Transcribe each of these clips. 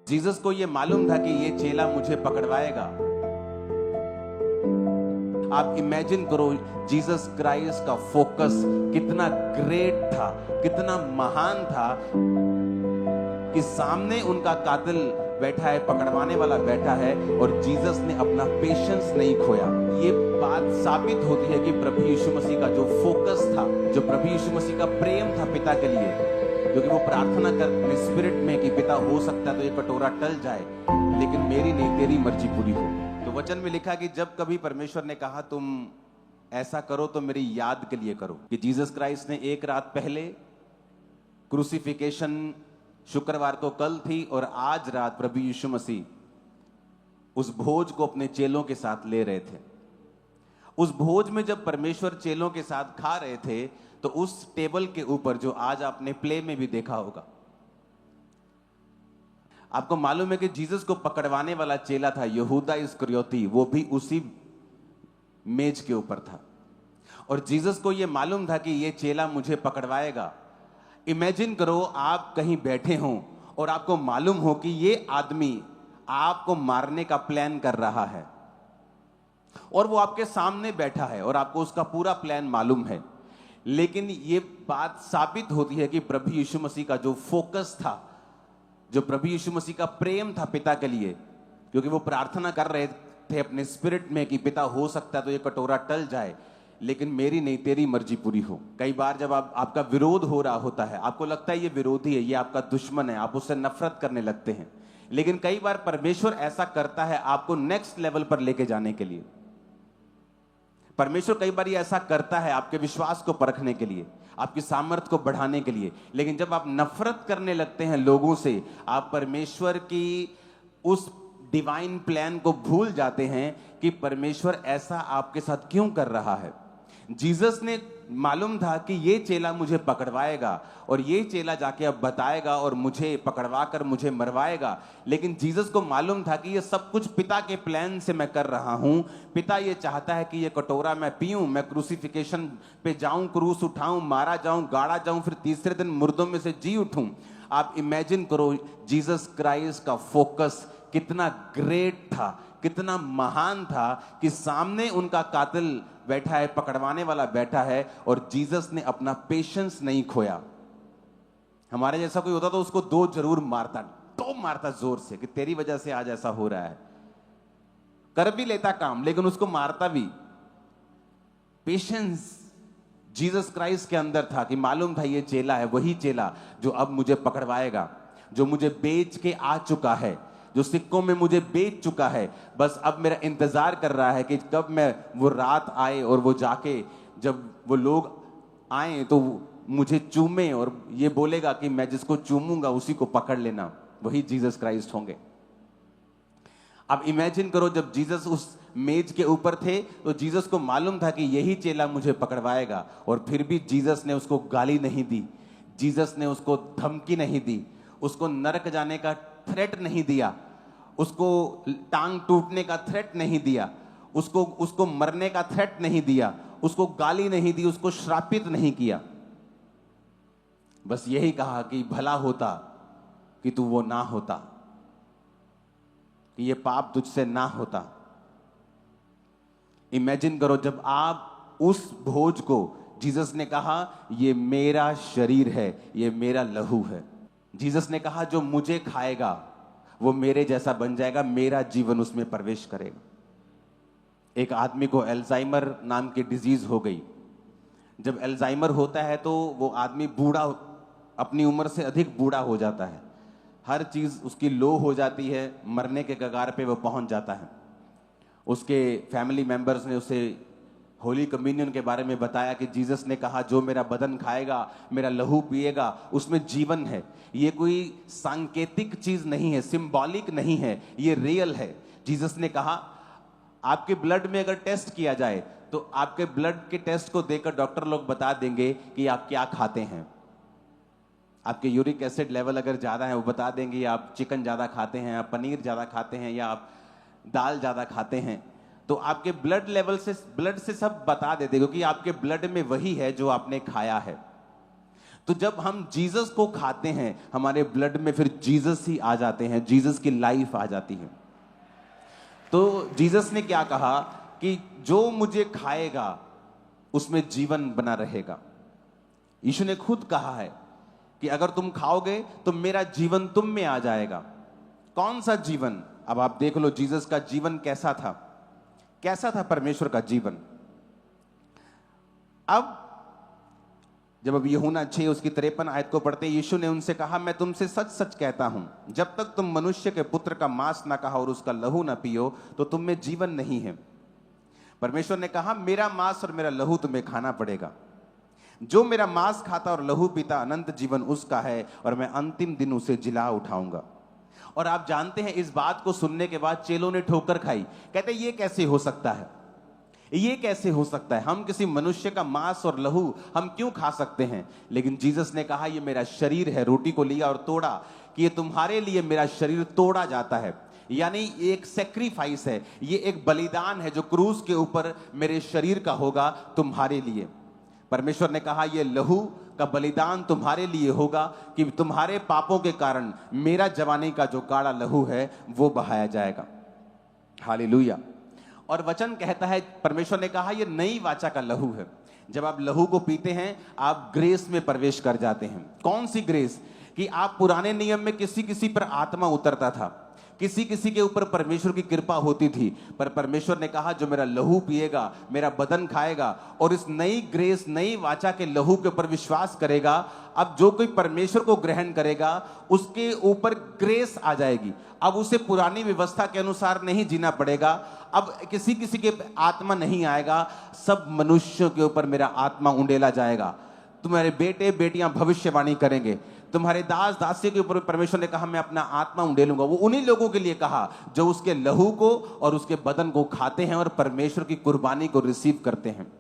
Jesus को ये मालूम था कि ये चेला मुझे पकड़वाएगा। आप इमेजिन करो जीसस क्राइस्ट का फोकस कितना ग्रेट था, कितना महान था कि सामने उनका कातिल बैठा है, पकड़वाने वाला बैठा है और जीसस ने अपना पेशेंस नहीं खोया। ये बात साबित होती है कि प्रभु यीशु मसीह का जो फोकस था, जो प्रभु यीशु मसीह का प्रेम था पिता के लिए, क्योंकि वो प्रार्थना कर स्पिरिट में कि पिता हो सकता है तो ये कटोरा टल जाए, लेकिन मेरी नहीं तेरी मर्जी पूरी हो। तो वचन में लिखा कि जब कभी परमेश्वर ने कहा तुम ऐसा करो तो मेरी याद के लिए करो, कि जीसस क्राइस्ट ने एक रात पहले क्रूसिफिकेशन शुक्रवार को कल थी और आज रात प्रभु यीशु मसीह उस भोज को अपने चेलों के साथ ले रहे थे। उस भोज में जब परमेश्वर चेलों के साथ खा रहे थे तो उस टेबल के ऊपर, जो आज आपने प्ले में भी देखा होगा, आपको मालूम है कि जीसस को पकड़वाने वाला चेला था यहूदा इस्करियोती, वो भी उसी मेज के ऊपर था और जीसस को यह मालूम था कि ये चेला मुझे पकड़वाएगा। इमेजिन करो आप कहीं बैठे हों और आपको मालूम हो कि ये आदमी आपको मारने का प्लान कर रहा है और वो आपके सामने बैठा है और आपको उसका पूरा प्लान मालूम है, लेकिन ये बात साबित होती है कि प्रभु यीशु मसीह का जो फोकस था, जो प्रभु यीशु मसीह का प्रेम था पिता के लिए, क्योंकि वो प्रार्थना कर रहे थे अपने स्पिरिट में कि पिता हो सकता है तो ये कटोरा टल जाए, लेकिन मेरी नहीं तेरी मर्जी पूरी हो। कई बार जब आपका विरोध हो रहा होता है, आपको लगता है ये विरोधी है, ये आपका दुश्मन है, आप उससे नफरत करने लगते हैं, लेकिन कई बार परमेश्वर ऐसा करता है आपको नेक्स्ट लेवल पर लेके जाने के लिए। परमेश्वर कई बार ये ऐसा करता है आपके विश्वास को परखने के लिए, आपकी सामर्थ्य को बढ़ाने के लिए, लेकिन जब आप नफरत करने लगते हैं लोगों से, आप परमेश्वर की उस डिवाइन प्लान को भूल जाते हैं कि परमेश्वर ऐसा आपके साथ क्यों कर रहा है। जीसस ने मालूम था कि ये चेला मुझे पकड़वाएगा और ये चेला जाके अब बताएगा और मुझे पकड़वा कर मुझे मरवाएगा, लेकिन जीसस को मालूम था कि ये सब कुछ पिता के प्लान से मैं कर रहा हूं। पिता ये चाहता है कि ये कटोरा मैं पीऊं, मैं क्रूसिफिकेशन पे जाऊं, क्रूस उठाऊं, मारा जाऊं, गाड़ा जाऊं, फिर तीसरे दिन मुर्दों में से जी उठूं। आप इमेजिन करो जीसस क्राइस्ट का फोकस कितना ग्रेट था, कितना महान था कि सामने उनका कातिल बैठा है, पकड़वाने वाला बैठा है और जीसस ने अपना पेशेंस नहीं खोया। हमारे जैसा कोई होता तो उसको दो जरूर मारता, तो मारता जोर से कि तेरी वजह से आज ऐसा हो रहा है, कर भी लेता काम लेकिन उसको मारता भी। पेशेंस जीसस क्राइस्ट के अंदर था कि मालूम था ये चेला है वही चेला जो अब मुझे पकड़वाएगा, जो मुझे बेच के आ चुका है, जो सिक्कों में मुझे बेच चुका है। बस अब मेरा इंतजार कर रहा है कि कब मैं वो रात आए और वो जाके जब वो लोग आए तो मुझे चूमे और ये बोलेगा कि मैं जिसको चूमूंगा उसी को पकड़ लेना, वही जीसस क्राइस्ट होंगे। अब इमेजिन करो जब जीसस उस मेज के ऊपर थे तो जीसस को मालूम था कि यही चेला मुझे पकड़वाएगा और फिर भी जीसस ने उसको गाली नहीं दी, जीसस ने उसको धमकी नहीं दी, उसको नरक जाने का थ्रेट नहीं दिया, उसको टांग टूटने का थ्रेट नहीं दिया, उसको मरने का थ्रेट नहीं दिया, उसको गाली नहीं दी, उसको श्रापित नहीं किया। बस यही कहा कि भला होता कि तू वो ना होता, कि ये पाप तुझसे ना होता। इमेजिन करो जब आप उस भोज को, जीसस ने कहा ये मेरा शरीर है, ये मेरा लहू है। जीसस ने कहा जो मुझे खाएगा वो मेरे जैसा बन जाएगा, मेरा जीवन उसमें प्रवेश करेगा। एक आदमी को अल्जाइमर नाम की डिजीज हो गई। जब अल्जाइमर होता है तो वो आदमी बूढ़ा, अपनी उम्र से अधिक बूढ़ा हो जाता है, हर चीज उसकी लो हो जाती है, मरने के कगार पे वो पहुंच जाता है। उसके फैमिली मेंबर्स ने उसे होली कम्युनियन के बारे में बताया कि जीसस ने कहा जो मेरा बदन खाएगा, मेरा लहू पिएगा, उसमें जीवन है। ये कोई सांकेतिक चीज नहीं है, सिंबॉलिक नहीं है, ये रियल है। जीसस ने कहा आपके ब्लड में अगर टेस्ट किया जाए तो आपके ब्लड के टेस्ट को देखकर डॉक्टर लोग बता देंगे कि आप क्या खाते हैं। आपके यूरिक एसिड लेवल अगर ज्यादा है वो बता देंगे आप चिकन ज्यादा खाते हैं, आप पनीर ज्यादा खाते हैं, या आप दाल ज्यादा खाते हैं। तो आपके ब्लड लेवल से, ब्लड से सब बता देते, क्योंकि आपके ब्लड में वही है जो आपने खाया है। तो जब हम जीसस को खाते हैं हमारे ब्लड में फिर जीसस ही आ जाते हैं, जीसस की लाइफ आ जाती है। तो जीसस ने क्या कहा कि जो मुझे खाएगा उसमें जीवन बना रहेगा। यीशु ने खुद कहा है कि अगर तुम खाओगे तो मेरा जीवन तुम में आ जाएगा। कौन सा जीवन? अब आप देख लो जीसस का जीवन कैसा था, कैसा था परमेश्वर का जीवन। अब जब अब यूहन्ना 6 उसकी 53 आयत को पढ़ते यीशु ने उनसे कहा, मैं तुमसे सच सच कहता हूं, जब तक तुम मनुष्य के पुत्र का मांस ना खाओ और उसका लहू ना पियो तो तुम में जीवन नहीं है। परमेश्वर ने कहा, मेरा मांस और मेरा लहू तुम्हें खाना पड़ेगा। जो मेरा मांस खाता और लहू पीता अनंत जीवन उसका है और मैं अंतिम दिन उसे जिला उठाऊंगा। और आप जानते हैं इस बात को सुनने के बाद चेलों ने ठोकर खाई। कहते ये कैसे हो सकता है, ये कैसे हो सकता है? हम किसी मनुष्य का मांस और लहू हम क्यों खा सकते हैं? लेकिन जीसस ने कहा, ये मेरा शरीर है। रोटी को लिया और तोड़ा कि ये तुम्हारे लिए मेरा शरीर तोड़ा जाता है। यानी एक सेक्रीफाइस है, ये एक बलिदान है जो क्रूस के ऊपर मेरे शरीर का होगा तुम्हारे लिए। परमेश्वर ने कहा, ये लहू का बलिदान तुम्हारे लिए होगा कि तुम्हारे पापों के कारण मेरा जवानी का जो गाढ़ा लहू है वो बहाया जाएगा। हालेलुया। और वचन कहता है, परमेश्वर ने कहा, यह नई वाचा का लहू है। जब आप लहू को पीते हैं आप ग्रेस में प्रवेश कर जाते हैं। कौन सी ग्रेस? कि आप पुराने नियम में किसी किसी पर आत्मा उतरता था, किसी किसी के ऊपर परमेश्वर की कृपा होती थी, पर परमेश्वर ने कहा, जो मेरा लहू पिएगा, मेरा बदन खाएगा और इस नई ग्रेस नई वाचा के लहू के ऊपर विश्वास करेगा, अब जो कोई परमेश्वर को ग्रहण करेगा उसके ऊपर ग्रेस आ जाएगी। अब उसे पुरानी व्यवस्था के अनुसार नहीं जीना पड़ेगा। अब किसी किसी के आत्मा नहीं आएगा, सब मनुष्यों के ऊपर मेरा आत्मा उंडेला जाएगा। तुम्हारे बेटे बेटियां भविष्यवाणी करेंगे, तुम्हारे दास दासी के ऊपर परमेश्वर ने कहा, मैं अपना आत्मा उंडेलूंगा। वो उन्हीं लोगों के लिए कहा जो उसके लहू को और उसके बदन को खाते हैं और परमेश्वर की कुर्बानी को रिसीव करते हैं।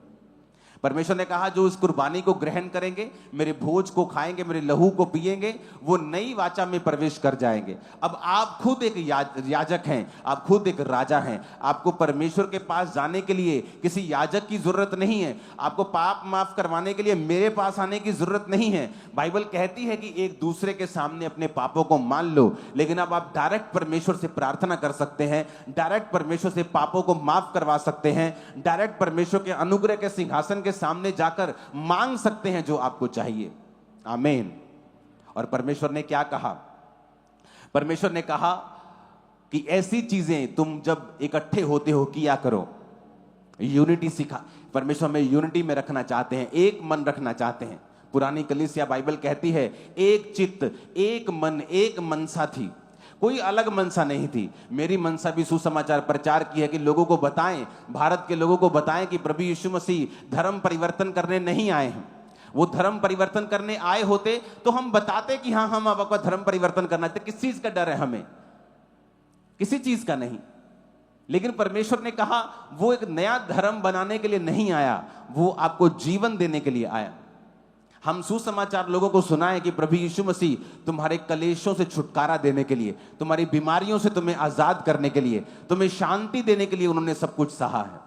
परमेश्वर ने कहा, जो इस कुर्बानी को ग्रहण करेंगे, मेरे भोज को खाएंगे, मेरे लहू को पिएंगे, वो नई वाचा में प्रवेश कर जाएंगे। अब आप खुद एक याजक हैं, आप खुद एक राजा हैं। आपको परमेश्वर के पास जाने के लिए किसी याजक की जरूरत नहीं है। आपको पाप माफ करवाने के लिए मेरे पास आने की जरूरत नहीं है। बाइबल कहती है कि एक दूसरे के सामने अपने पापों को मान लो, लेकिन अब आप डायरेक्ट परमेश्वर से प्रार्थना कर सकते हैं, डायरेक्ट परमेश्वर से पापों को माफ करवा सकते हैं, डायरेक्ट परमेश्वर के अनुग्रह के सिंहासन के सामने जाकर मांग सकते हैं जो आपको चाहिए। आमीन। और परमेश्वर ने क्या कहा? परमेश्वर ने कहा कि ऐसी चीजें तुम जब इकट्ठे होते हो किया करो। यूनिटी सिखा, परमेश्वर में यूनिटी में रखना चाहते हैं, एक मन रखना चाहते हैं। पुरानी कलीसिया बाइबल कहती है, एक चित्त, एक मन, एक मनसा थी, कोई अलग मनसा नहीं थी। मेरी मनसा भी सुसमाचार प्रचार की है कि लोगों को बताएं, भारत के लोगों को बताएं कि प्रभु यीशु मसीह धर्म परिवर्तन करने नहीं आए हैं। वो धर्म परिवर्तन करने आए होते तो हम बताते कि हाँ, हम अब आपका धर्म परिवर्तन करना चाहते। किस चीज का डर है हमें? किसी चीज का नहीं। लेकिन परमेश्वर ने कहा, वो एक नया धर्म बनाने के लिए नहीं आया, वो आपको जीवन देने के लिए आया। हम सुसमाचार लोगों को सुनाएं कि प्रभु यीशु मसीह तुम्हारे कलेशों से छुटकारा देने के लिए, तुम्हारी बीमारियों से तुम्हें आजाद करने के लिए, तुम्हें शांति देने के लिए उन्होंने सब कुछ सहा है।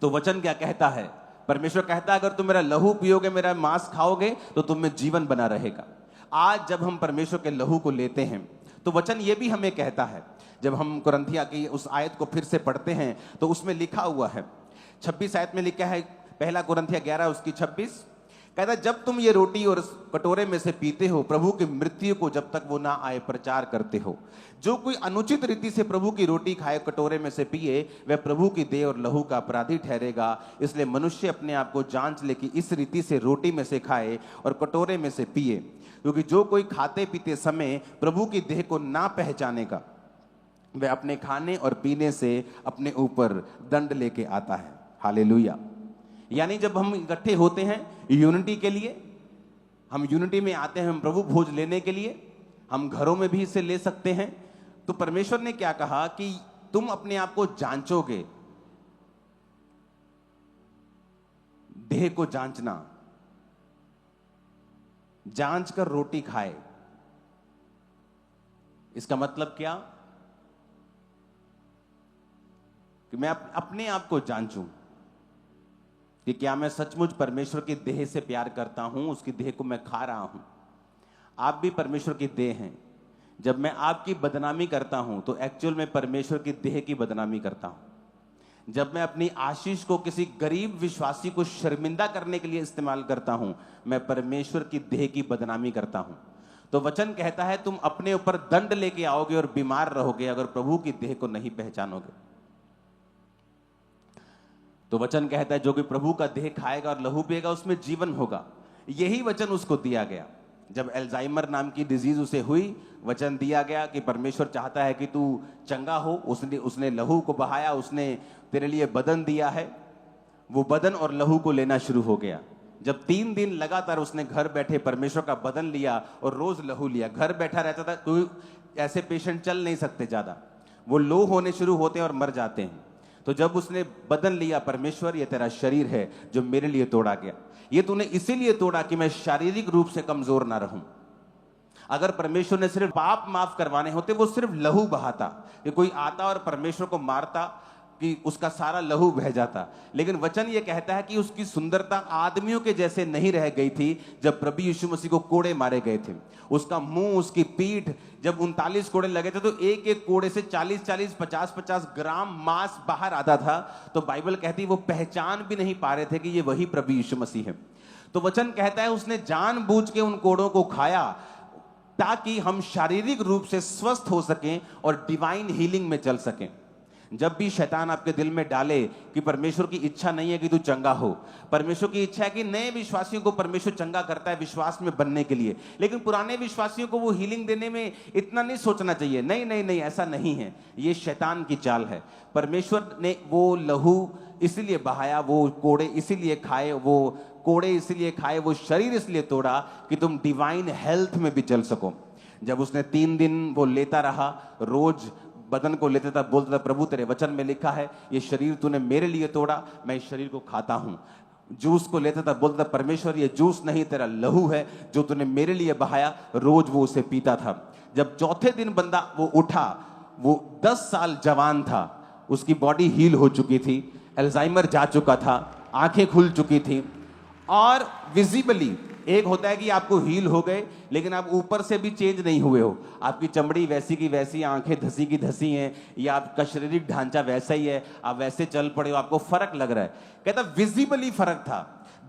तो वचन क्या कहता है? परमेश्वर कहता है, अगर तुम मेरा लहू पियोगे, मेरा मांस खाओगे तो तुम में जीवन बना रहेगा। आज जब हम परमेश्वर के लहू को लेते हैं तो वचन ये भी हमें कहता है, जब हम कुरिन्थियों की उस आयत को फिर से पढ़ते हैं तो उसमें लिखा हुआ है, 26 आयत में लिखा है, पहला कुरिन्थियों 11 उसकी 26, कहता है, जब तुम ये रोटी और कटोरे में से पीते हो, प्रभु की मृत्यु को जब तक वो ना आए प्रचार करते हो। जो कोई अनुचित रीति से प्रभु की रोटी खाए, कटोरे में से पिए, वह प्रभु की देह और लहू का अपराधी ठहरेगा। इसलिए मनुष्य अपने आप को जांच ले कि इस रीति से रोटी में से खाए और कटोरे में से पिए, क्योंकि जो कोई खाते पीते समय प्रभु की देह को ना पहचानेगा, वह अपने खाने और पीने से अपने ऊपर दंड लेके आता है। हालेलुया। यानी जब हम इकट्ठे होते हैं यूनिटी के लिए, हम यूनिटी में आते हैं, हम प्रभु भोज लेने के लिए, हम घरों में भी इसे ले सकते हैं। तो परमेश्वर ने क्या कहा कि तुम अपने आप को जांचोगे, देह को जांचना, जांच कर रोटी खाए। इसका मतलब क्या? कि मैं अपने आप को जांचूं कि कि क्या मैं सचमुच परमेश्वर की देह से प्यार करता हूं, उसकी देह को मैं खा रहा हूं। आप भी परमेश्वर की देह हैं। जब मैं आपकी बदनामी करता हूं तो एक्चुअल में परमेश्वर की देह की बदनामी करता हूं। जब मैं अपनी आशीष को किसी गरीब विश्वासी को शर्मिंदा करने के लिए इस्तेमाल करता हूं, मैं परमेश्वर की देह की बदनामी करता हूं। तो वचन कहता है तुम अपने ऊपर दंड लेके आओगे और बीमार रहोगे अगर प्रभु की देह को नहीं पहचानोगे। तो वचन कहता है जो कि प्रभु का देह खाएगा और लहू पिएगा उसमें जीवन होगा। यही वचन उसको दिया गया। जब अल्जाइमर नाम की डिजीज उसे हुई, वचन दिया गया कि परमेश्वर चाहता है कि तू चंगा हो। उसने लहू को बहाया, उसने तेरे लिए बदन दिया है। वो बदन और लहू को लेना शुरू हो गया। जब 3 दिन लगातार उसने घर बैठे परमेश्वर का बदन लिया और रोज लहू लिया, घर बैठा रहता था। कोई ऐसे पेशेंट चल नहीं सकते ज्यादा, वो लो होने शुरू होते हैं और मर जाते हैं। तो जब उसने बदन लिया, परमेश्वर ये तेरा शरीर है जो मेरे लिए तोड़ा गया, ये तूने इसीलिए तोड़ा कि मैं शारीरिक रूप से कमजोर ना रहूं। अगर परमेश्वर ने सिर्फ पाप माफ करवाने होते, वो सिर्फ लहू बहाता कि कोई आता और परमेश्वर को मारता कि उसका सारा लहू बह जाता। लेकिन वचन ये कहता है कि उसकी सुंदरता आदमियों के जैसे नहीं रह गई थी जब प्रभु यीशु मसीह को कोड़े मारे गए थे। उसका मुंह, उसकी पीठ, जब 39 कोड़े लगे थे तो एक एक कोड़े से 40-40, 50-50 ग्राम मांस बाहर आता था। तो बाइबल कहती है वो पहचान भी नहीं पा रहे थे कि ये वही प्रभु यीशु मसीह है। तो वचन कहता है उसने जानबूझ के उन कोड़ों को खाया ताकि हम शारीरिक रूप से स्वस्थ हो सकें और डिवाइन हीलिंग में चल सकें। जब भी शैतान आपके दिल में डाले कि परमेश्वर की इच्छा नहीं है कि तू चंगा हो, परमेश्वर की इच्छा है कि नए विश्वासियों को परमेश्वर चंगा करता है विश्वास में बनने के लिए, लेकिन पुराने विश्वासियों को वो हीलिंग देने में इतना नहीं सोचना चाहिए। नहीं नहीं नहीं, ऐसा नहीं है, ये शैतान की चाल है। परमेश्वर ने वो लहू इसीलिए बहाया, वो कोड़े इसीलिए खाए, वो कोड़े इसीलिए खाए, वो शरीर इसलिए तोड़ा कि तुम डिवाइन हेल्थ में भी चल सको। जब उसने 3 दिन वो लेता रहा, रोज बदन को लेता था, बोलता था प्रभु तेरे वचन में लिखा है ये शरीर तूने मेरे लिए तोड़ा, मैं इस शरीर को खाता हूं। जूस को लेता था, बोलता था परमेश्वर ये जूस नहीं तेरा लहू है जो तूने मेरे लिए बहाया। रोज वो उसे पीता था। जब चौथे दिन बंदा वो उठा, वो 10 साल जवान था, उसकी बॉडी हील हो चुकी थी, अल्जाइमर जा चुका था, आंखें खुल चुकी थी और विजिबली एक होता है कि आपको हील हो गए लेकिन आप ऊपर से भी चेंज नहीं हुए हो। आपकी चमड़ी वैसी की वैसी, आंखें धसी की धसी हैं, या आपका शारीरिक ढांचा वैसा ही है, आप वैसे चल पड़े हो, आपको फर्क लग रहा है। कहता विजिबली फर्क था,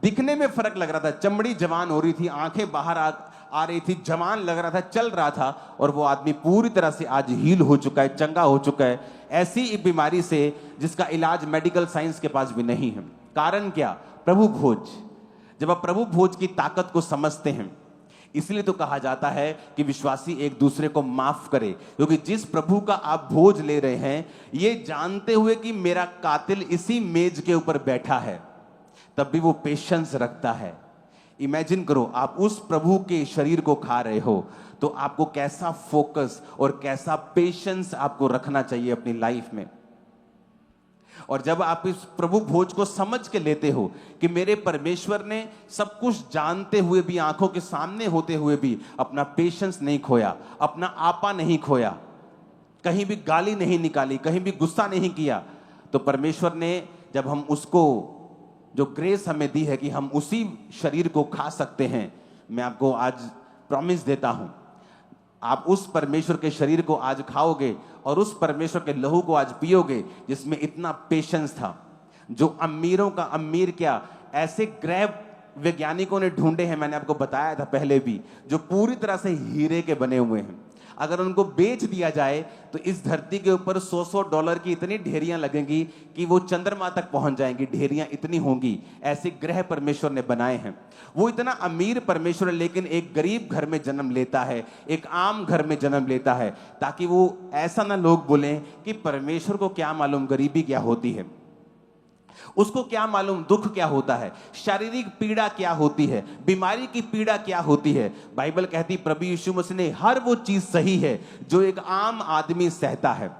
दिखने में फर्क लग रहा था। चमड़ी जवान हो रही थी, आंखें बाहर आ रही थी, जवान लग रहा था, चल रहा था। और वो आदमी पूरी तरह से आज हील हो चुका है, चंगा हो चुका है, ऐसी बीमारी से जिसका इलाज मेडिकल साइंस के पास भी नहीं है। कारण क्या? प्रभु भोज। जब आप प्रभु भोज की ताकत को समझते हैं, इसलिए तो कहा जाता है कि विश्वासी एक दूसरे को माफ करे, क्योंकि जिस प्रभु का आप भोज ले रहे हैं ये जानते हुए कि मेरा कातिल इसी मेज के ऊपर बैठा है, तब भी वो पेशेंस रखता है। इमेजिन करो आप उस प्रभु के शरीर को खा रहे हो, तो आपको कैसा फोकस और कैसा पेशेंस आपको रखना चाहिए अपनी लाइफ में। और जब आप इस प्रभु भोज को समझ के लेते हो कि मेरे परमेश्वर ने सब कुछ जानते हुए भी, आंखों के सामने होते हुए भी अपना पेशेंस नहीं खोया, अपना आपा नहीं खोया, कहीं भी गाली नहीं निकाली, कहीं भी गुस्सा नहीं किया, तो परमेश्वर ने जब हम उसको जो ग्रेस हमें दी है कि हम उसी शरीर को खा सकते हैं, मैं आपको आज प्रॉमिस देता हूं, आप उस परमेश्वर के शरीर को आज खाओगे और उस परमेश्वर के लहू को आज पियोगे जिसमें इतना पेशेंस था। जो अमीरों का अमीर क्या, ऐसे ग्रह वैज्ञानिकों ने ढूंढे हैं, मैंने आपको बताया था पहले भी, जो पूरी तरह से हीरे के बने हुए हैं। अगर उनको बेच दिया जाए तो इस धरती के ऊपर $100 की इतनी ढेरियां लगेंगी कि वो चंद्रमा तक पहुंच जाएंगी, ढेरियां इतनी होंगी। ऐसे ग्रह परमेश्वर ने बनाए हैं। वो इतना अमीर परमेश्वर है, लेकिन एक गरीब घर में जन्म लेता है, एक आम घर में जन्म लेता है, ताकि वो ऐसा ना लोग बोलें कि परमेश्वर को क्या मालूम गरीबी क्या होती है, उसको क्या मालूम दुख क्या होता है, शारीरिक पीड़ा क्या होती है, बीमारी की पीड़ा क्या होती है। बाइबल कहती प्रभु यीशु मसीह ने हर वो चीज सही है जो एक आम आदमी सहता है।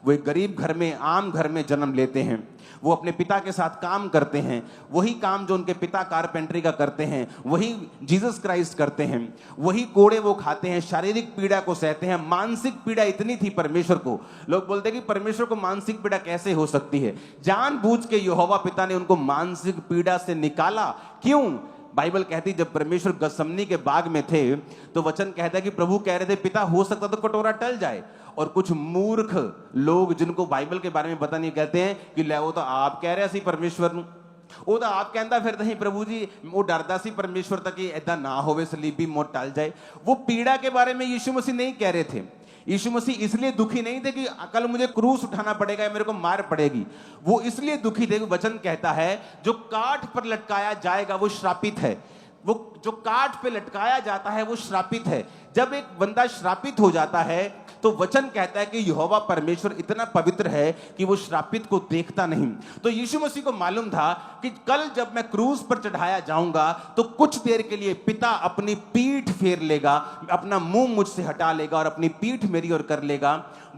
वो एक गरीब घर में, आम घर में जन्म लेते हैं। वो अपने पिता के साथ काम करते हैं, वही काम जो उनके पिता कारपेंटरी का करते हैं वही जीसस क्राइस्ट करते हैं, वही कोड़े वो खाते हैं, शारीरिक पीड़ा को सहते हैं। मानसिक पीड़ा इतनी थी परमेश्वर को, लोग बोलते हैं कि परमेश्वर को मानसिक पीड़ा कैसे हो सकती है। जानबूझ के यहोवा पिता ने उनको मानसिक पीड़ा से निकाला। क्यों? बाइबल कहती जब परमेश्वर गसमनी के बाग में थे तो वचन कहता है कि प्रभु कह रहे थे पिता हो सकता तो कटोरा टल जाए, और कुछ मूर्ख लोग जिनको बाइबल के बारे में पता नहीं कहते हैं कि ले वो तो आप कह रहे सी परमेश्वर ਨੂੰ, ਉਹ ਤਾਂ ਆਪ ਕਹਿੰਦਾ ਫਿਰਦਾ ਸੀ प्रभु जी, वो डरता सी परमेश्वर तक कि ऐसा ना होवे सलीबी मौत टल जाए। वो पीड़ा के बारे में यीशु मसीह नहीं कह रहे थे। यीशु मसीह इसलिए दुखी नहीं थे कि कल मुझे क्रूस उठाना पड़ेगा या मेरे को मार पड़ेगी, वो इसलिए दुखी थे। वचन कहता है जो काठ पर लटकाया जाएगा वो श्रापित है। वो जो काठ पे लटकाया जाता है वो श्रापित है। जब एक बंदा श्रापित हो जाता है तो वचन कहता है कि यहोवा परमेश्वर इतना पवित्र है कि वो श्रापित को देखता नहीं। तो यीशु मसीह को मालूम था कि कल जब मैं क्रूस पर चढ़ाया जाऊंगा तो कुछ देर के लिए पिता अपनी पीठ फेर लेगा, अपना मुंह मुझसे हटा लेगा और अपनी पीठ मेरी ओर कर लेगा।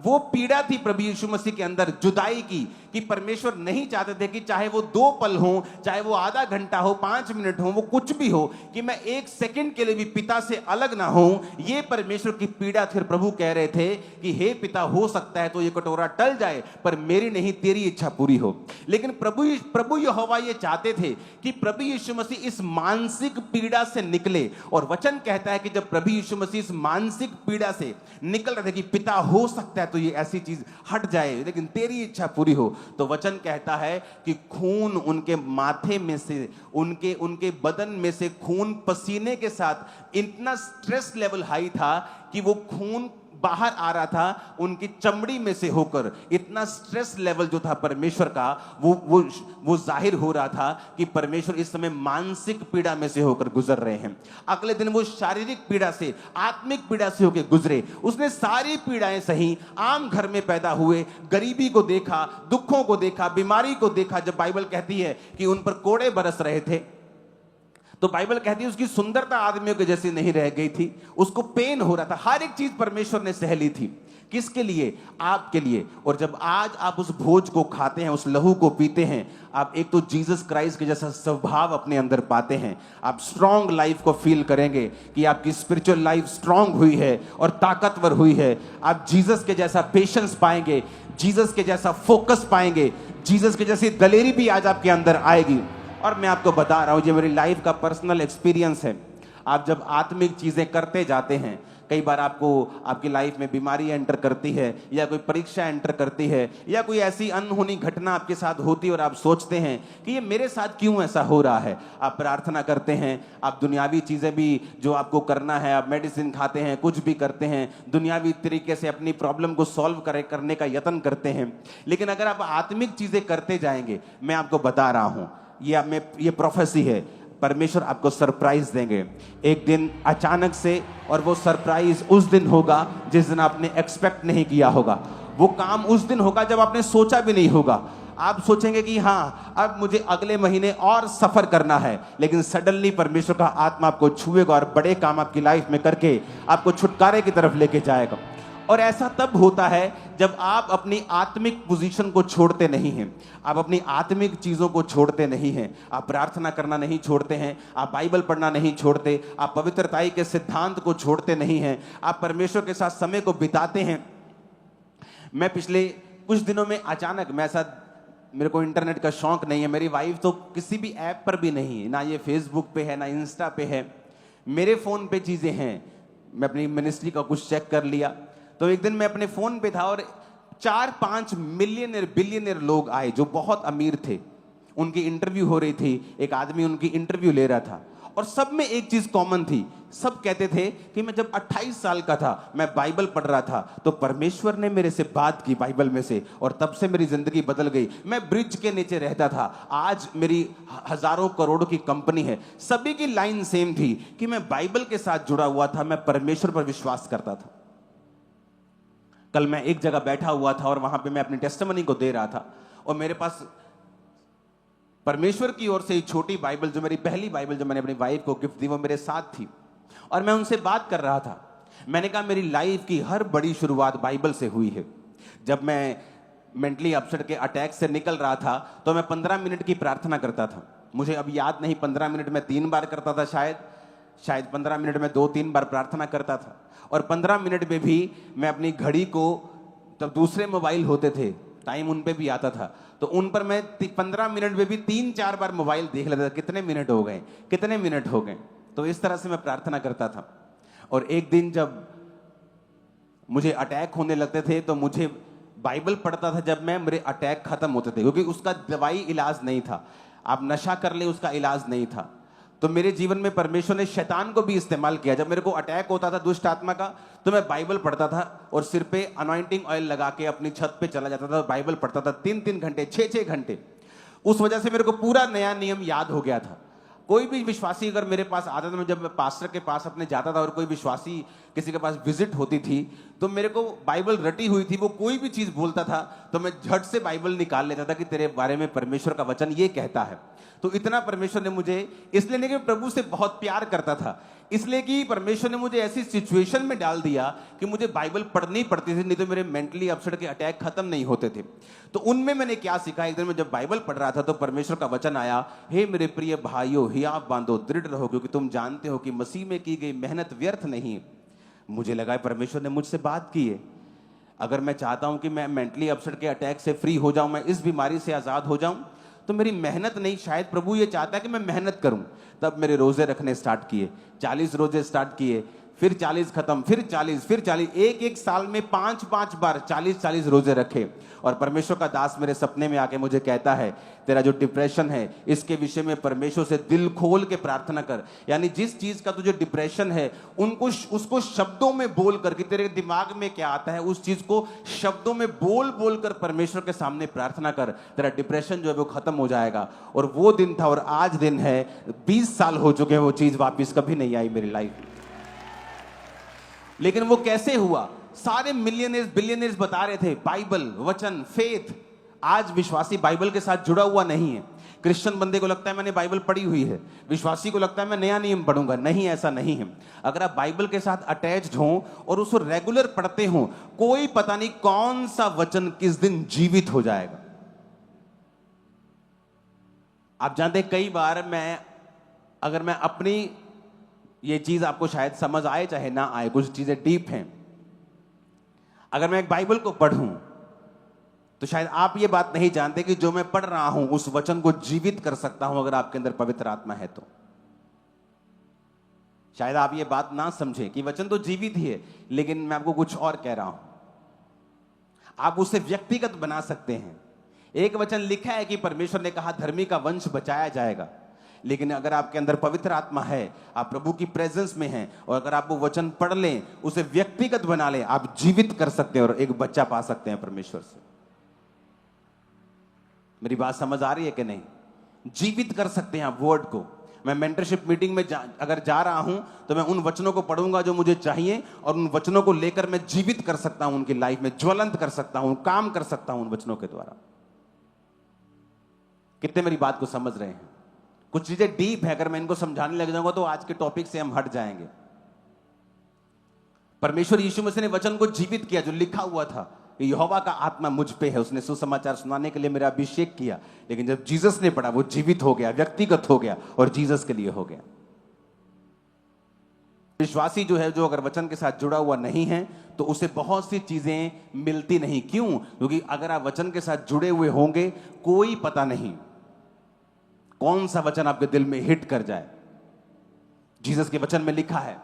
वो पीड़ा थी प्रभु यीशु मसीह के अंदर जुदाई की, कि परमेश्वर नहीं चाहते थे कि चाहे वो 2 पल हो, चाहे वो आधा घंटा हो, 5 मिनट हो, वो कुछ भी हो, कि मैं 1 सेकंड के लिए भी पिता से अलग ना हो। ये परमेश्वर की पीड़ा थी। प्रभु कह रहे थे कि हे पिता हो सकता है तो ये कटोरा टल जाए पर मेरी नहीं तेरी इच्छा पूरी हो। लेकिन प्रभु यहोवा ये चाहते थे कि प्रभु यीशु मसीह इस मानसिक पीड़ा से निकले। और वचन कहता है कि जब प्रभु यीशु मसीह इस मानसिक पीड़ा से निकल रहे थे कि पिता हो सकता है तो ये ऐसी चीज हट जाए लेकिन तेरी इच्छा पूरी हो, तो वचन कहता है कि खून उनके माथे में से, उनके बदन में से खून पसीने के साथ इतना स्ट्रेस लेवल हाई था कि वो खून बाहर आ रहा था उनकी चमड़ी में से होकर। इतना स्ट्रेस लेवल जो था परमेश्वर का वो जाहिर हो रहा था कि परमेश्वर इस समय मानसिक पीड़ा में से होकर गुजर रहे हैं। अगले दिन वो शारीरिक पीड़ा से, आत्मिक पीड़ा से होकर गुजरे। उसने सारी पीड़ाएं सही, आम घर में पैदा हुए, गरीबी को देखा, दुखों को देखा, बीमारी को देखा। जब बाइबल कहती है कि उन पर कोड़े बरस रहे थे तो बाइबल कहती है उसकी सुंदरता आदमियों के जैसी नहीं रह गई थी, उसको पेन हो रहा था। हर एक चीज परमेश्वर ने सह ली थी। किसके लिए? आपके लिए। और जब आज आप उस भोज को खाते हैं, उस लहू को पीते हैं, आप एक तो जीसस क्राइस्ट के जैसा स्वभाव अपने अंदर पाते हैं। आप स्ट्रांग लाइफ को फील करेंगे कि आपकी स्पिरिचुअल लाइफ स्ट्रांग हुई है और ताकतवर हुई है। आप जीसस के जैसा पेशेंस पाएंगे, जीसस के जैसा फोकस पाएंगे, जीसस के जैसी दलेरी भी आज आपके अंदर आएगी। और मैं आपको बता रहा हूं, ये मेरी लाइफ का पर्सनल एक्सपीरियंस है। आप जब आत्मिक चीजें करते जाते हैं, कई बार आपको आपकी लाइफ में बीमारी एंटर करती है या कोई परीक्षा एंटर करती है या कोई ऐसी अनहोनी घटना आपके साथ होती है और आप सोचते हैं कि ये मेरे साथ क्यों ऐसा हो रहा है। आप प्रार्थना करते हैं, आप दुनियावी चीजें भी जो आपको करना है, आप मेडिसिन खाते हैं, कुछ भी करते हैं, दुनियावी तरीके से अपनी प्रॉब्लम को सॉल्व करने का यत्न करते हैं। लेकिन अगर आप आत्मिक चीजें करते जाएंगे, मैं आपको बता रहा हूं, ये प्रोफेसी है, परमेश्वर आपको सरप्राइज देंगे एक दिन अचानक से। और वो सरप्राइज उस दिन होगा जिस दिन आपने एक्सपेक्ट नहीं किया होगा। वो काम उस दिन होगा जब आपने सोचा भी नहीं होगा। आप सोचेंगे कि हाँ अब मुझे अगले महीने और सफर करना है, लेकिन सडनली परमेश्वर का आत्मा आपको छुएगा और बड़े काम आपकी लाइफ में करके आपको छुटकारे की तरफ लेके जाएगा। और ऐसा तब होता है जब आप अपनी आत्मिक पोजीशन को छोड़ते नहीं हैं, आप अपनी आत्मिक चीजों को छोड़ते नहीं हैं, आप प्रार्थना करना नहीं छोड़ते हैं, आप बाइबल पढ़ना नहीं छोड़ते, आप पवित्रताई के सिद्धांत को छोड़ते नहीं हैं, आप परमेश्वर के साथ समय को बिताते हैं। मैं पिछले कुछ दिनों में अचानक, मेरे को इंटरनेट का शौक नहीं है, मेरी वाइफ तो किसी भी ऐप पर भी नहीं है, ना ये फेसबुक पे है ना इंस्टा पे है, मेरे फोन पे चीजें हैं। मैं अपनी मिनिस्ट्री का कुछ चेक कर लिया तो एक दिन मैं अपने फोन पे था और 4-5 मिलियनर बिलियनर लोग आए जो बहुत अमीर थे, उनकी इंटरव्यू हो रही थी, एक आदमी उनकी इंटरव्यू ले रहा था और सब में एक चीज कॉमन थी। सब कहते थे कि मैं जब 28 साल का था, मैं बाइबल पढ़ रहा था तो परमेश्वर ने मेरे से बात की बाइबल में से और तब से मेरी जिंदगी बदल गई। मैं ब्रिज के नीचे रहता था, आज मेरी हजारों करोड़ों की कंपनी है। सभी की लाइन सेम थी कि मैं बाइबल के साथ जुड़ा हुआ था, मैं परमेश्वर पर विश्वास करता था। कल मैं एक जगह बैठा हुआ था और वहां पे मैं अपनी टेस्टिमनी को दे रहा था और मेरे पास परमेश्वर की ओर से एक छोटी बाइबल, जो मेरी पहली बाइबल जो मैंने अपनी वाइफ को गिफ्ट दी, वो मेरे साथ थी और मैं उनसे बात कर रहा था। मैंने कहा मेरी लाइफ की हर बड़ी शुरुआत बाइबल से हुई है। जब मैं मेंटली अपसेट के अटैक से निकल रहा था, तो मैं 15 मिनट की प्रार्थना करता था। मुझे अब याद नहीं 15 मिनट में 3 बार करता था, शायद 15 मिनट में 2-3 बार प्रार्थना करता था। और 15 मिनट में भी मैं अपनी घड़ी को, तब दूसरे मोबाइल होते थे, टाइम उन पे भी आता था, तो उन पर मैं 15 मिनट में भी 3-4 बार मोबाइल देख लेता था, कितने मिनट हो गए, कितने मिनट हो गए। तो इस तरह से मैं प्रार्थना करता था। और एक दिन जब मुझे अटैक होने लगते थे तो मुझे बाइबल पढ़ता था जब मैं, मेरे अटैक खत्म होते थे, क्योंकि उसका दवाई इलाज नहीं था। आप नशा कर ले, उसका इलाज नहीं था। तो मेरे जीवन में परमेश्वर ने शैतान को भी इस्तेमाल किया। जब मेरे को अटैक होता था दुष्ट आत्मा का, तो मैं बाइबल पढ़ता था और सिर पे अनॉइंटिंग ऑयल लगा के अपनी छत पे चला जाता था, बाइबल पढ़ता था 3-3 घंटे, 6-6 घंटे। उस वजह से मेरे को पूरा नया नियम याद हो गया था। कोई भी विश्वासी अगर मेरे पास आता था, मैं जब मैं पास्टर के पास अपने जाता था और कोई विश्वासी किसी के पास विजिट होती थी, तो मेरे को बाइबल रटी हुई थी, वो कोई भी चीज बोलता था तो मैं झट से बाइबल निकाल लेता था कि तेरे बारे में परमेश्वर का वचन ये कहता है। तो इतना परमेश्वर ने मुझे, इसलिए नहीं कि मैं प्रभु से बहुत प्यार करता था, इसलिए कि परमेश्वर ने मुझे ऐसी सिचुएशन में डाल दिया कि मुझे बाइबल पढ़नी पड़ती थी, नहीं तो मेरे मेंटली अपसेट के अटैक खत्म नहीं होते थे। तो उनमें मैंने क्या सीखा, एक दिन मैं जब बाइबल पढ़ रहा था तो परमेश्वर का वचन आया, हे मेरे प्रिय भाइयों, हियाव बांधो, दृढ़ रहो, क्योंकि तुम जानते हो कि मसीह में की गई मेहनत व्यर्थ नहीं। मुझे लगा परमेश्वर ने मुझसे बात की है। अगर मैं चाहता हूं कि मैं मेंटली अपसेट के अटैक से फ्री हो जाऊं, मैं इस बीमारी से आजाद हो जाऊं, तो मेरी मेहनत नहीं, शायद प्रभु ये चाहता है कि मैं मेहनत करूं। तब मेरे रोजे रखने स्टार्ट किए, 40 रोजे स्टार्ट किए, फिर 40 खत्म, फिर 40, फिर 40, एक साल में 5-5 बार 40-40 रोजे रखे। और परमेश्वर का दास मेरे सपने में आके मुझे कहता है, तेरा जो डिप्रेशन है इसके विषय में परमेश्वर से दिल खोल के प्रार्थना कर। यानी जिस चीज का तुझे डिप्रेशन है उसको शब्दों में बोल कर, कि तेरे दिमाग में क्या आता है उस चीज को शब्दों में बोल बोल कर परमेश्वर के सामने प्रार्थना कर, तेरा डिप्रेशन जो है वो खत्म हो जाएगा। और वो दिन था और आज दिन है, 20 साल हो चुके हैं, वो चीज वापिस कभी नहीं आई मेरी लाइफ में। लेकिन वो कैसे हुआ? सारे मिलियनेयर्स बिलियनेयर्स बता रहे थे बाइबल, वचन, फेथ। आज विश्वासी बाइबल के साथ जुड़ा हुआ नहीं है। क्रिश्चियन बंदे को लगता है मैंने बाइबल पढ़ी हुई है, विश्वासी को लगता है मैं नया नियम पढ़ूंगा। नहीं, ऐसा नहीं है। अगर आप बाइबल के साथ अटैच्ड हो और उसको रेगुलर पढ़ते हो, कोई पता नहीं कौन सा वचन किस दिन जीवित हो जाएगा। आप जानते, कई बार अगर मैं अपनी, ये चीज आपको शायद समझ आए चाहे ना आए, कुछ चीजें डीप हैं। अगर मैं एक बाइबल को पढ़ूं तो शायद आप ये बात नहीं जानते कि जो मैं पढ़ रहा हूं उस वचन को जीवित कर सकता हूं अगर आपके अंदर पवित्र आत्मा है तो। शायद आप ये बात ना समझें कि वचन तो जीवित ही है, लेकिन मैं आपको कुछ और कह रहा हूं। आप उसे व्यक्तिगत बना सकते हैं। एक वचन लिखा है कि परमेश्वर ने कहा धर्मी का वंश बचाया जाएगा, लेकिन अगर आपके अंदर पवित्र आत्मा है, आप प्रभु की प्रेजेंस में हैं, और अगर आप वो वचन पढ़ लें, उसे व्यक्तिगत बना लें, आप जीवित कर सकते हैं और एक बच्चा पा सकते हैं परमेश्वर से। मेरी बात समझ आ रही है कि नहीं? जीवित कर सकते हैं आप वर्ड को। मैं मेंटरशिप मीटिंग में अगर जा रहा हूं तो मैं उन वचनों को पढ़ूंगा जो मुझे चाहिए, और उन वचनों को लेकर मैं जीवित कर सकता हूं, उनकी लाइफ में ज्वलंत कर सकता हूं, काम कर सकता हूं उन वचनों के द्वारा। कितने मेरी बात को समझ रहे हैं? कुछ चीजें डीप है, अगर मैं इनको समझाने लग जाऊंगा तो आज के टॉपिक से हम हट जाएंगे। परमेश्वर यीशु मसीह ने वचन को जीवित किया, जो लिखा हुआ था कि यहोवा का आत्मा मुझ पे है, उसने सुसमाचार सुनाने के लिए मेरा अभिषेक किया। लेकिन जब जीसस ने पढ़ा, वो जीवित हो गया, व्यक्तिगत हो गया और जीसस के लिए हो गया। विश्वासी जो है, जो अगर वचन के साथ जुड़ा हुआ नहीं है, तो उसे बहुत सी चीजें मिलती नहीं। क्यों? क्योंकि अगर आप वचन के साथ जुड़े हुए होंगे, कोई पता नहीं कौन सा वचन आपके दिल में हिट कर जाए। जीसस के वचन में लिखा है,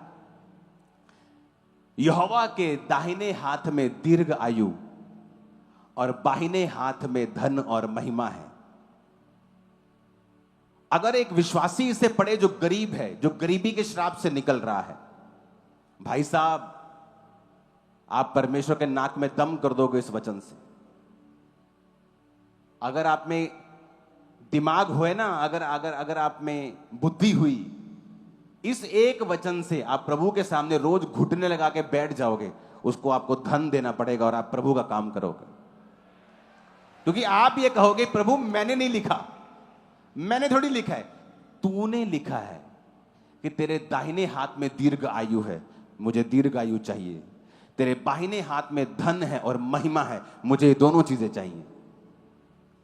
यहोवा के दाहिने हाथ में दीर्घ आयु और बाहिने हाथ में धन और महिमा है। अगर एक विश्वासी इसे पढ़े जो गरीब है, जो गरीबी के श्राप से निकल रहा है, भाई साहब, आप परमेश्वर के नाक में दम कर दोगे इस वचन से। अगर आप में दिमाग हुए ना, अगर आप में बुद्धि हुई, इस एक वचन से आप प्रभु के सामने रोज घुटने लगा के बैठ जाओगे। उसको आपको धन देना पड़ेगा और आप प्रभु का काम करोगे, क्योंकि आप ये कहोगे प्रभु मैंने नहीं लिखा, मैंने थोड़ी लिखा है, तूने लिखा है कि तेरे दाहिने हाथ में दीर्घ आयु है, मुझे दीर्घ आयु चाहिए। तेरे बाहिने हाथ में धन है और महिमा है, मुझे ये दोनों चीजें चाहिए।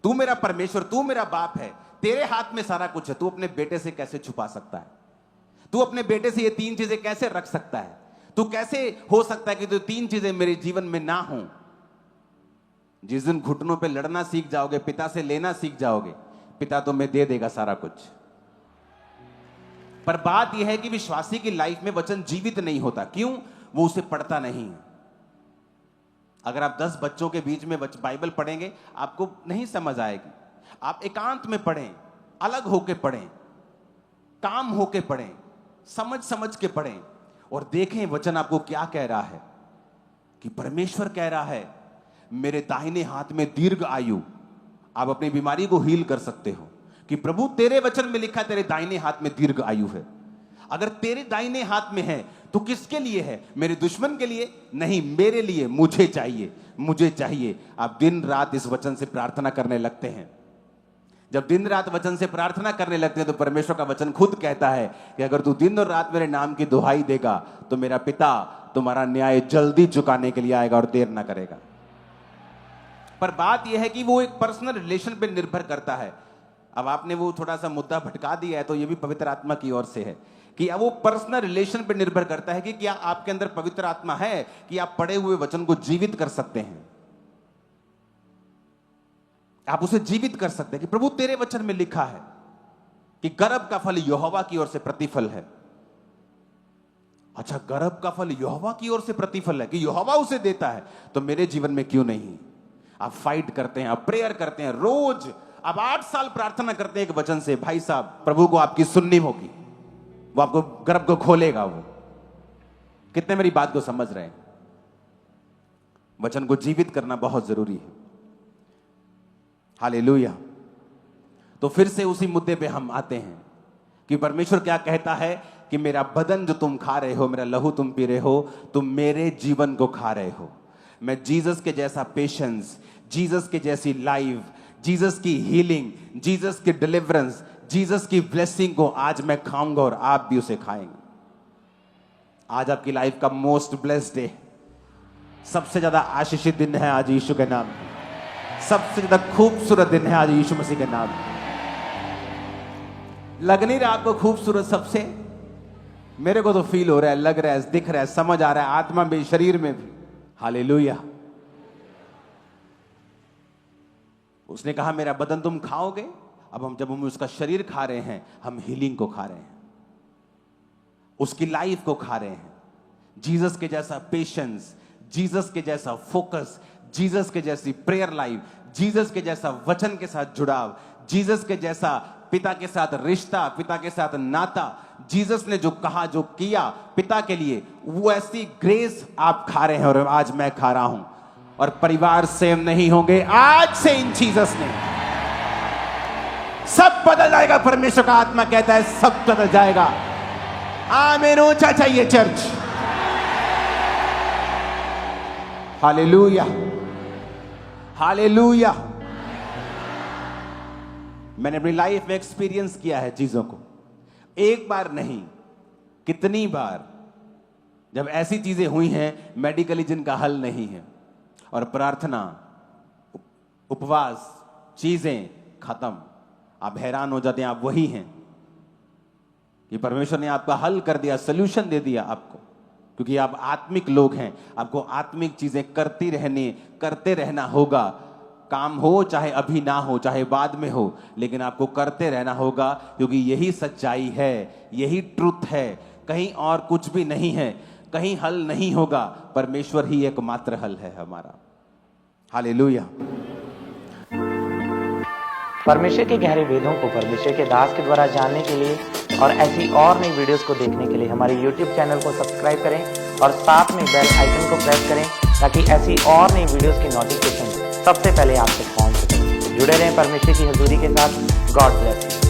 तू मेरा परमेश्वर, तू मेरा बाप है, तेरे हाथ में सारा कुछ है। तू अपने बेटे से कैसे छुपा सकता है? तू अपने बेटे से ये तीन चीजें कैसे रख सकता है? तू कैसे हो सकता है कि तो तीन चीजें मेरे जीवन में ना हो? जिस दिन घुटनों पे लड़ना सीख जाओगे, पिता से लेना सीख जाओगे, पिता तुम्हें दे देगा सारा कुछ। पर बात यह है कि विश्वासी की लाइफ में वचन जीवित नहीं होता। क्यों? वो उसे पढ़ता नहीं है। अगर आप 10 बच्चों के बीच में बाइबल पढ़ेंगे, आपको नहीं समझ आएगी। आप एकांत में पढ़ें, अलग होके पढ़ें, काम होके पढ़ें, समझ समझ के पढ़ें और देखें वचन आपको क्या कह रहा है। कि परमेश्वर कह रहा है, मेरे दाहिने हाथ में दीर्घ आयु। आप अपनी बीमारी को हील कर सकते हो कि प्रभु तेरे वचन में लिखा है तेरे दाहिने हाथ में दीर्घ आयु है। अगर तेरे दाहिने हाथ में है तो किसके लिए है? मेरे दुश्मन के लिए नहीं, मेरे लिए। मुझे चाहिए, मुझे चाहिए। आप दिन रात इस वचन से प्रार्थना करने लगते हैं। जब दिन रात वचन से प्रार्थना करने लगते हैं तो परमेश्वर का वचन खुद कहता है कि अगर तू दिन और रात मेरे नाम की दुहाई देगा तो मेरा पिता तुम्हारा न्याय जल्दी चुकाने के लिए आएगा और देर ना करेगा। पर बात यह है कि वो एक पर्सनल रिलेशन पे निर्भर करता है। अब आपने वो थोड़ा सा मुद्दा भटका दिया है, तो ये भी पवित्र आत्मा की ओर से है कि अब वो पर्सनल रिलेशन पे निर्भर करता है कि क्या आपके अंदर पवित्र आत्मा है कि आप पढ़े हुए वचन को जीवित कर सकते हैं। आप उसे जीवित कर सकते हैं कि प्रभु तेरे वचन में लिखा है कि गर्भ का फल यहोवा की ओर से प्रतिफल है। अच्छा, गर्भ का फल यहोवा की ओर से प्रतिफल है कि यहोवा उसे देता है, तो मेरे जीवन में क्यों नहीं? आप फाइट करते हैं, आप प्रेयर करते हैं रोज। आप 8 साल प्रार्थना करते हैं एक वचन से, भाई साहब प्रभु को आपकी सुननी होगी, वो आपको गर्भ को खोलेगा। वो कितने मेरी बात को समझ रहे हैं? वचन को जीवित करना बहुत जरूरी है। हालेलुया। तो फिर से उसी मुद्दे पे हम आते हैं कि परमेश्वर क्या कहता है कि मेरा बदन जो तुम खा रहे हो, मेरा लहू तुम पी रहे हो, तुम मेरे जीवन को खा रहे हो। मैं जीसस के जैसा पेशेंस, जीसस के जैसी लाइफ, जीसस की हीलिंग, जीसस की डिलीवरेंस, जीसस की ब्लेसिंग को आज मैं खाऊंगा और आप भी उसे खाएंगे। आज आपकी लाइफ का मोस्ट ब्लेस्ड डे, सबसे ज्यादा आशीषित दिन है आज यीशु के नाम। सबसे ज्यादा खूबसूरत दिन है आज यीशु मसीह के नाम। लग नहीं रहा आपको खूबसूरत? सबसे मेरे को तो फील हो रहा है, लग रहा है, दिख रहा है, समझ आ रहा है, आत्मा में, शरीर में भी। हालेलुया। उसने कहा मेरा बदन तुम खाओगे। अब जब हम उसका शरीर खा रहे हैं, हम हीलिंग को खा रहे हैं, उसकी लाइफ को खा रहे हैं। जीसस के जैसा पेशेंस, जीसस के जैसा फोकस, जीसस के जैसी प्रेयर लाइफ, जीसस के जैसा वचन के साथ जुड़ाव, जीसस के जैसा पिता के साथ रिश्ता, पिता के साथ नाता, जीसस ने जो कहा, जो किया पिता के लिए, वो ऐसी ग्रेस आप खा रहे हैं और आज मैं खा रहा हूं। और परिवार सेम नहीं होंगे आज से इन जीसस ने। सब बदल जाएगा। परमेश्वर का आत्मा कहता है सब बदल जाएगा। आमीन। ऊंचा चाहिए चर्च। Hallelujah, hallelujah. मैंने अपनी लाइफ में एक्सपीरियंस किया है चीजों को, एक बार नहीं कितनी बार, जब ऐसी चीजें हुई हैं मेडिकली जिनका हल नहीं है, और प्रार्थना, उपवास, चीजें खत्म। आप हैरान हो जाते हैं, आप वही हैं कि परमेश्वर ने आपका हल कर दिया, सोल्यूशन दे दिया आपको, क्योंकि आप आत्मिक लोग हैं। आपको आत्मिक चीजें करते रहना होगा। काम हो चाहे अभी ना हो, चाहे बाद में हो, लेकिन आपको करते रहना होगा, क्योंकि यही सच्चाई है, यही ट्रुथ है। कहीं और कुछ भी नहीं है, कहीं हल नहीं होगा। परमेश्वर ही एकमात्र हल है हमारा। हालेलुया। परमेश्वर के गहरे वेदों को परमेश्वर के दास के द्वारा जानने के लिए और ऐसी और नई वीडियोस को देखने के लिए हमारे YouTube चैनल को सब्सक्राइब करें और साथ में बेल आइकन को प्रेस करें, ताकि ऐसी और नई वीडियोस की नोटिफिकेशन सबसे पहले आप तक पहुंच सके। जुड़े रहें परमेश्वर की हजूरी के साथ। God bless you.